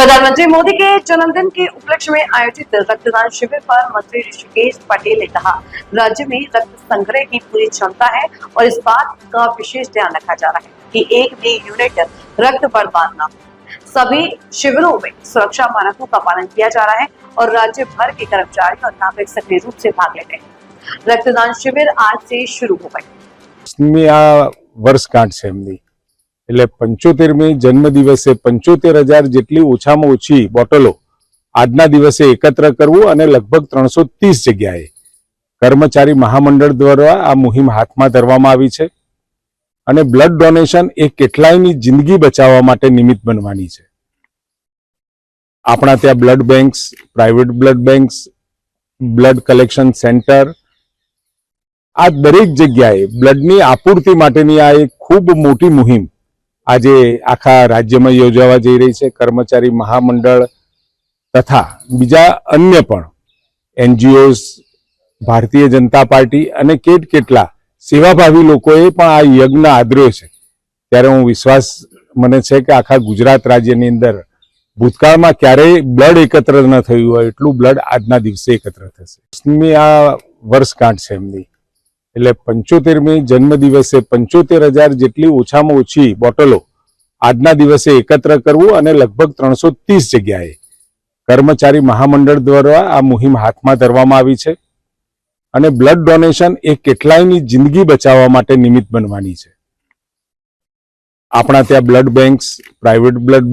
प्रधानमंत्री मोदी के जन्मदिन के उपलक्ष्य में आयोजित रक्तदान शिविर पर मंत्री ऋषिकेश पटेल ने कहा, राज्य में रक्त संग्रह की पूरी क्षमता है और इस बात का विशेष ध्यान रखा जा रहा है कि एक भी यूनिट रक्त बर्बाद न हो। सभी शिविरों में सुरक्षा मानकों का पालन किया जा रहा है और राज्य भर के कर्मचारी और नागरिक सक्रिय रूप से भाग लेते हैं। रक्तदान शिविर आज से शुरू हो गई। વર્ષગાંઠ છે એમની, એટલે 75મી જન્મદિવસે 75,000 જેટલી ઓછામાં ઓછી બોટલો આજના દિવસે એકત્ર કરવું અને લગભગ 330 જગ્યાએ કર્મચારી મહામંડળ દ્વારા આ મુહિમ હાથમાં ધરવામાં આવી છે અને બ્લડ ડોનેશન એ કેટલાયની જિંદગી બચાવવા માટે નિમિત્ત બનવાની છે। આપણા ત્યાં blood banks, private blood banks, blood collection centre, આ દરેક જગ્યાએ બ્લડની આપૂર્તિ માટેની આ એક ખૂબ મોટી મુહિમ આજે આખા રાજ્યમાં યોજાવા જઈ રહી છે। કર્મચારી મહામંડળ તથા બીજા અન્ય પણ એનજીઓઝ, ભારતીય જનતા પાર્ટી અને કેટલા સેવાભાવી લોકોએ પણ આ યજ્ઞ આદર્યો છે। ત્યારે હું વિશ્વાસ મને છે કે આખા ગુજરાત રાજ્યની અંદર ભૂતકાળમાં ક્યારેય બ્લડ એકત્ર ન થયું હોય એટલું બ્લડ આજના દિવસે એકત્ર થશે। આ વર્ષગાંઠ છે એમની, એટલે 75મી જન્મદિવસે 75,000 જેટલી ઓછામાં ઓછી બોટલો આજના દિવસે એકત્ર કરવું અને લગભગ 330 જગ્યાએ કર્મચારી મહામંડળ દ્વારા આ મુહિમ હાથમાં ધરવામાં આવી છે અને બ્લડ ડોનેશન એ કેટલાયની જિંદગી બચાવવા માટે નિમિત્ત બનવાની છે। આપણા ત્યાં બ્લડ બેંક્સ, પ્રાઇવેટ બ્લડ